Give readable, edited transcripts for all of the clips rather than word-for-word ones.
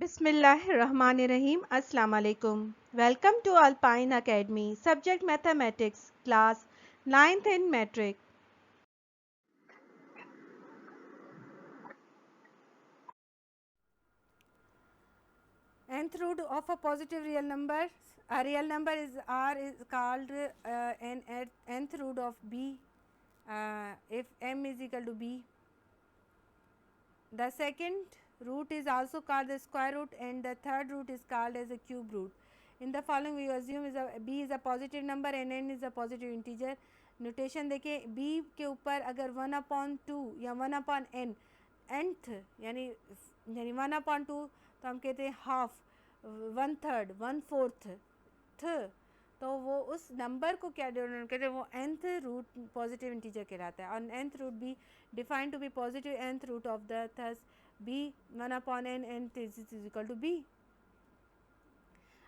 Bismillahirrahmanirrahim. Assalamu alaikum. Welcome to Alpine Academy. Subject Mathematics. Class 9th in Metric. Nth root of a positive real number. A real number is R is called an nth root of B if m is equal to B. The second root is also called the square root and the third root is called as a cube root. In the following we assume b is a positive number and n is a positive integer. Notation देखें b के ऊपर अगर 1/2 या 1/n nth यानी 1/2 तो हम कहते हैं हाफ 1/3 1/4 तो वो उस नंबर को क्या डिनोट कहते हैं वो nth रूट पॉजिटिव इंटीजर कहलाता है और nth रूट भी defined to be positive nth root of the thus b 1/n nth is equal to b.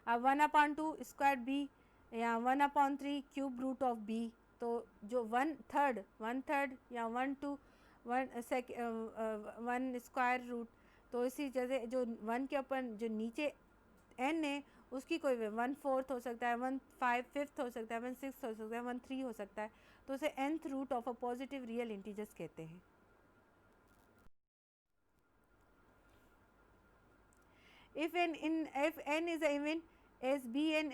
अब 1/2 स्क्वायर b या 1/3 क्यूब रूट ऑफ b तो जो 1/3 या 1 स्क्वायर रूट तो इसी जैसे जो 1 के ऊपर जो नीचे n है उसकी कोई 1/4 हो सकता है 1/5 हो सकता है 1/6 हो सकता है 1/3 हो सकता है तो उसे nth root of a positive real integers कहते हैं. If n is even as bn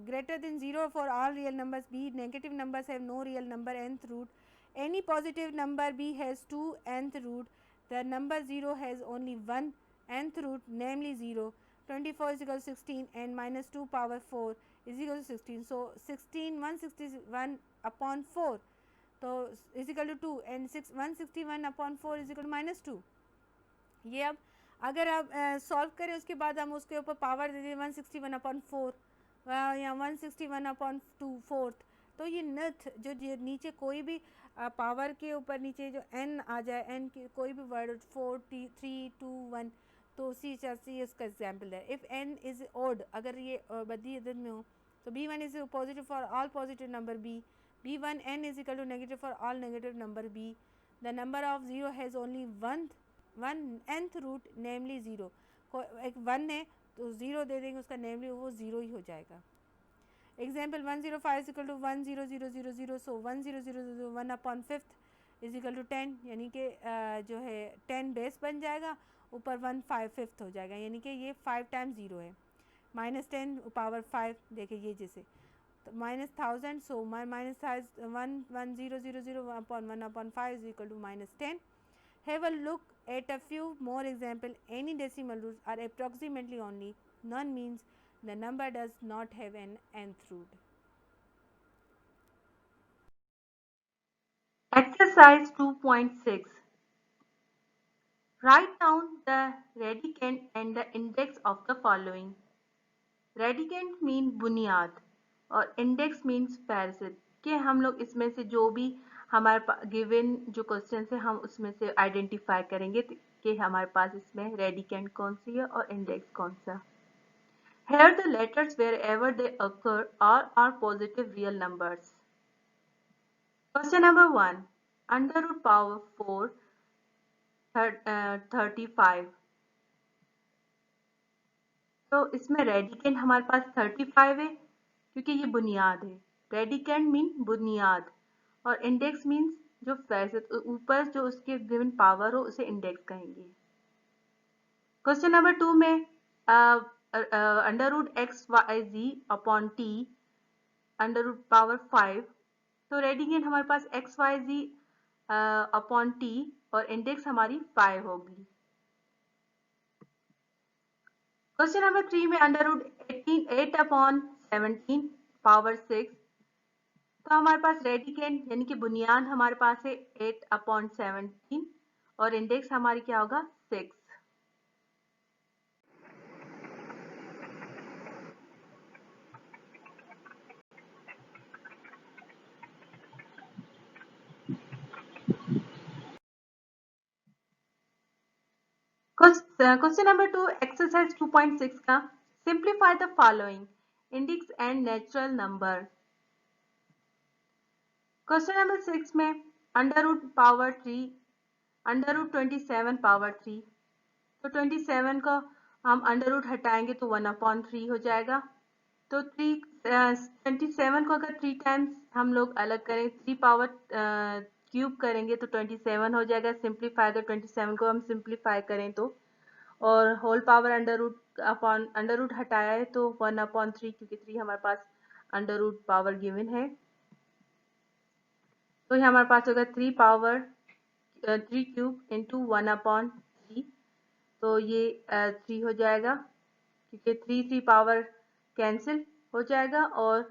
greater than 0 for all real numbers b, negative numbers have no real number nth root. Any positive number b has two nth root. The number 0 has only one nth root, namely 0. 24 is equal to 16 and minus 2 power 4 is equal to 16. So 161 upon 4 तो is equal to 2 and 161 upon 4 is equal to minus 2. ये अब अगर आप solve करें उसके बाद हम उसके ऊपर पावर दे दें 161/4 या 161/2 तो ये नथ जो नीचे कोई भी पावर के ऊपर नीचे जो n आ जाए n की कोई भी वर्ड 4 3 2 1 तो उसी हिसाब से इसका एग्जाम्पल है. इफ़ n इज़ ओड अगर ये बदी अदद में हो तो b1 is positive for all positive number b1 n is equal to negative for all negative number b. The number of zero has only one nth root namely zero. एक one है तो ज़ीरो दे देंगे उसका नेमली वो zero ही हो जाएगा. Example 105 is equal to 10000 so 10000 1/5 is equal to 10 यानी कि जो है 10 बेस बन जाएगा ऊपर 1/5 हो जाएगा यानी कि ये 5 टाइम्स ज़ीरो है. -10 पावर 5 देखिए ये जैसे तो -1000 so minus 11000 upon 1/5 is equal to -10. Have a look at a few more examples. Any decimal roots are approximately only. None means the number does not have an nth root. Exercise 2.6. Write down the radicand and the index of the following. Radicand mean बुनियाद और index means फहरिस्त कि हम लोग इसमें से जो भी हमारे गिवन जो क्वेश्चन है हम उसमें से आइडेंटिफाई करेंगे कि हमारे पास इसमें रेडिकेंट कौन सी है और इंडेक्स कौन सा. Here the letters wherever they occur are positive real numbers. Question number 1. Under root power 4 35. तो इसमें रेडिकेंट हमारे पास 35 है क्योंकि ये बुनियाद है. रेडिकेंट मीन बुनियाद और इंडेक्स मीन्स जो फहरिस्त ऊपर जो उसके गिवन पावर हो उसे इंडेक्स कहेंगे. क्वेश्चन नंबर 2 में under root X Y Z upon T under root power 5 तो रेडिकेंट हमारे पास X Y Z upon T और इंडेक्स हमारी 5 होगी. क्वेश्चन नंबर 3 में अंडर रूट 8 अपॉन 17 पावर 6 तो हमारे पास रेडिकेंट यानी कि बुनियाद हमारे पास है 8/17 और इंडेक्स हमारी क्या होगा 6. क्वेश्चन नंबर 2 एक्सरसाइज 2.6 का simplify the following index and natural number. Question number 6 में under root power 3 under root 27 पावर 3 तो 27 को हम अंडर रूट हटाएंगे तो 1/3 हो जाएगा। तो 27 को अगर 3 टाइम्स हम लोग अलग करें, 3 पावर क्यूब करेंगे तो 27 हो जाएगा। सिंप्लीफाई अगर 27 को हम सिंप्लीफाई करें तो, और होल पावर अंडर रूट हटाया है तो 1/3, क्योंकि 3 हमारे पास अंडर रूट पावर गिवन है, तो ये हमारे पास होगा 3 क्यूब इंटू 1/3, तो ये 3 हो जाएगा, क्योंकि 3 पावर कैंसिल हो जाएगा और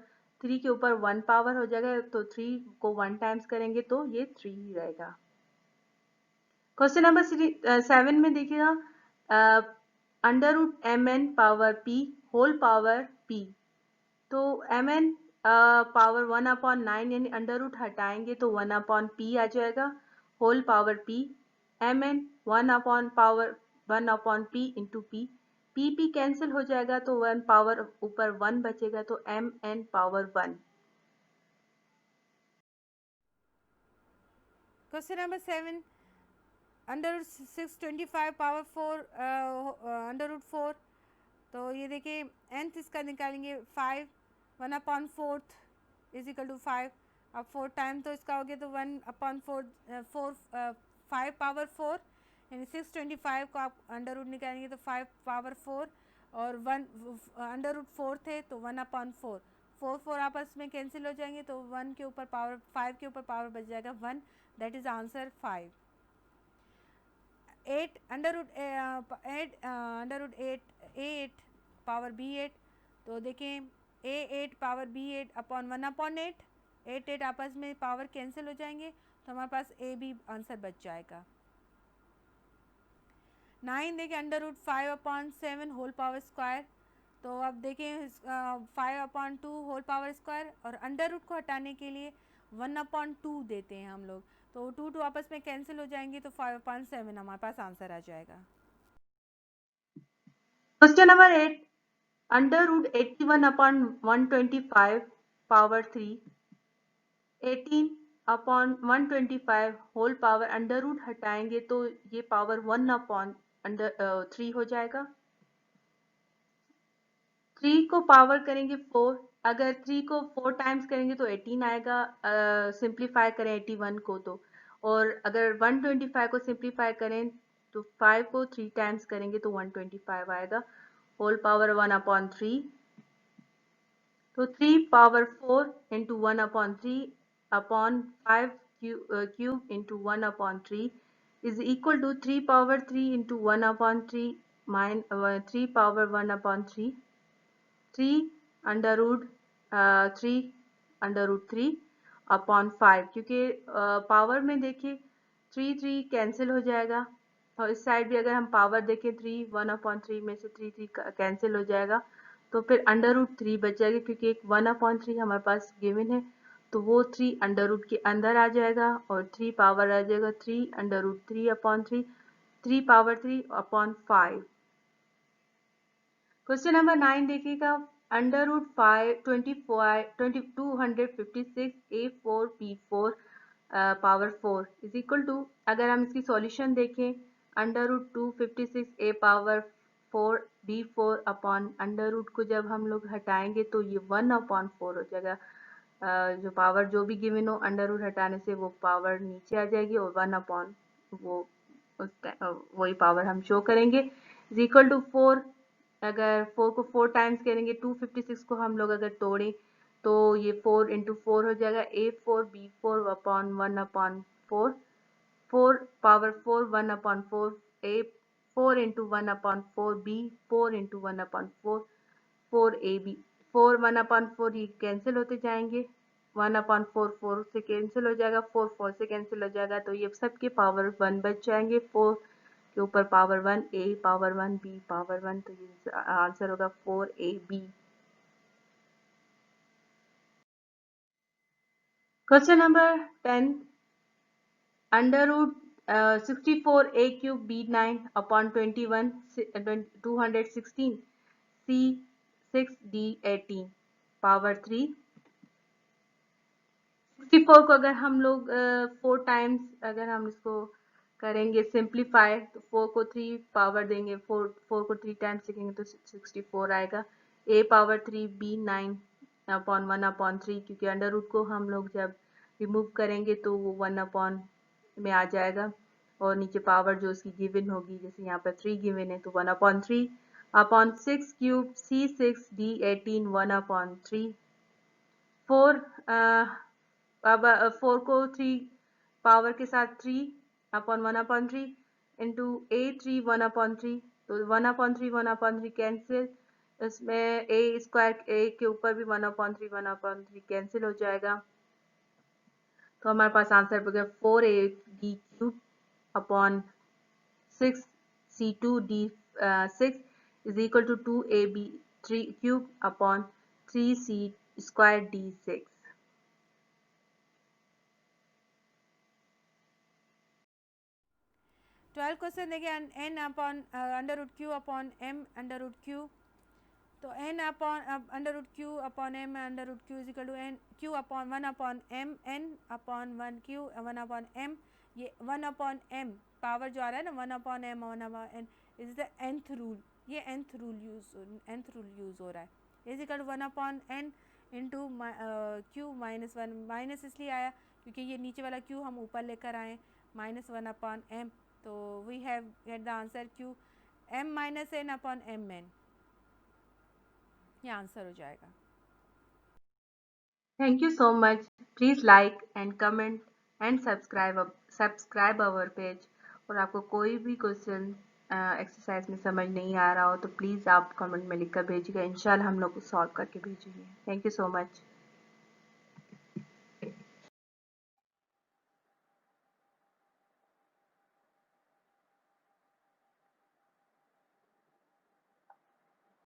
3 के ऊपर 1 पावर हो जाएगा, तो 3 को 1 टाइम्स करेंगे तो ये 3 ही रहेगा। क्वेश्चन नंबर 7 में देखिएगा, under root mn power p whole power p, तो mn पावर 1/9 यानी अंडर रूट हटाएंगे तो 1/p आ जाएगा, whole power p, mn 1/p into p cancel हो जाएगा तो 1 पावर ऊपर 1 बचेगा, तो mn power 1। Question number 7, under root 625 power 4 under root 4, तो ये देखिए nth इसका निकालेंगे 5, 1/4 इज इक्वल टू 5। अब 4 टाइम तो इसका हो गया, तो 1/4 5 पावर 4, यानी 625 को आप अंडर रूट निकालेंगे तो 5 पावर 4, और 1 अंडर रूट 4 थे तो 1/4, 4 आपस में कैंसिल हो जाएंगे, तो 1 के ऊपर पावर 5 के ऊपर पावर बच जाएगा 1, that is answer 5। 8 under root 8 power b8, तो देखें a8 पावर b8 अपॉन 1/8, 8 आपस में पावर कैंसिल हो जाएंगे, तो हमारे पास a b आंसर बच जाएगा। 9 देखिए under root 5/7 whole power square, तो अब देखें 5/2 होल पावर स्क्वायर, और अंडर रूट को हटाने के लिए 1/2 देते हैं हम लोग, तो 2 आपस में कैंसिल हो जाएंगे, तो 5/7 हमारे पास आंसर आ जाएगा। Question number 8, under root 81/125 power 3, 18/125 whole power under root हटाएंगे तो ये पावर 1/3 हो जाएगा। 3 को पावर करेंगे 4, अगर 3 को 4 टाइम्स करेंगे तो 18 आएगा, सिंप्लीफाई करें 81 को तो, और अगर 125 को सिंप्लीफाई करें तो 5 को 3 टाइम्स करेंगे तो 125 आएगा, होल पावर 1/3, तो 3 power 4 into 1/3 upon 5 cube into 1/3 is equal to 3 power 3 into 1/3 3 power 1/3, 3 under root 3 upon 5, क्योंकि पावर में देखिए 3 कैंसिल हो जाएगा, और इस साइड भी अगर हम पावर देखें 3 1/3 में से 3 कैंसिल हो जाएगा, तो फिर अंडर रूट 3 बच जाएगी, क्योंकि एक 1/3 हमारे पास गिवन है, तो वो 3 अंडर रूट के अंदर आ जाएगा, और 3 पावर आ जाएगा 3 under root 3/3, 3 power 3 upon 5। Question number 9 देखिएगा, under root 256 A4 power 4 is equal to, अगर हम इसकी सॉल्यूशन देखें, under root 256 A power 4 B4 upon under root को जब हम लोग हटाएंगे तो ये 1/4 हो जाएगा, जो पावर जो भी गिवन हो अंडर रूट हटाने से वो पावर नीचे आ जाएगी, और 1/, वो वही पावर हम शो करेंगे, इज इक्वल टू 4। अगर 4 को 4 टाइम्स करेंगे, 256 को हम लोग अगर तोड़ें तो ये 4 इंटू 4 हो जाएगा, A4 B4 upon 1/4, 4 power 4 1/4, A4 into 1/4 B4 into 1/4, 4 AB, 4 1/4 ये कैंसिल होते जाएंगे, 1/4 4 से कैंसिल हो जाएगा, 4 4 से कैंसिल हो जाएगा, तो ये सबके पावर 1 बच जाएंगे, 4 के ऊपर power 1, A power 1 B power 1, तो ये आंसर होगा 4AB। Question number 10, under root 64A cube B9 upon 21 216 C6D18 power 3, 64 को अगर हम लोग 4 टाइम्स अगर हम इसको करेंगे सिंप्लीफाई तो 4 को 3 पावर देंगे, 4 को 3 टाइम्स लिखेंगे तो 64 आएगा। a power 3 b 9 upon 1 upon 3, क्योंकि अंडर रूट को हम लोग जब रिमूव करेंगे तो वो 1 अपॉन में आ जाएगा, और नीचे पावर जो उसकी गिवन होगी, जैसे यहाँ पर 3 गिवन है तो 1 upon 3 upon 6 cube c6 d 18 1 upon 3 4 अब 4 को 3 पावर के साथ 3 upon 1 upon 3 into a 3 1 upon 3, तो 1 अपॉन 3 1 अपॉन 3 कैंसिल, इसमें a स्क्वायर a के ऊपर भी 1 अपॉन 3 1 अपॉन 3 कैंसिल हो जाएगा, तो हमारे पास आंसर हो गया 4ab cube upon 6 c2 d 6 is equal to 2ab 3 cube upon 3c square d 6। 12 question देखिए, n upon under root q upon m under root q, तो n upon under root q upon m under root q is equal to n q upon 1 upon m n upon 1 q 1 upon m, ये 1 upon m power जो आ रहा है ना 1 upon m 1 upon n is the nth rule, ये nth rule use हो रहा है, is equal to 1 upon n into q minus 1, minus इसलिए आया क्योंकि ये नीचे वाला क्यू हम ऊपर लेकर आए, माइनस 1 अपॉन m, तो we have get the answer q m minus n upon m n, ये आंसर हो जाएगा। Thank you so much. Please like and comment and subscribe our page. और आपको कोई भी क्वेश्चन एक्सरसाइज में समझ नहीं आ रहा हो तो प्लीज़ आप कमेंट में लिखकर भेजिएगा, इंशाल्लाह हम लोग सॉल्व करके भेजेंगे। Thank you so much.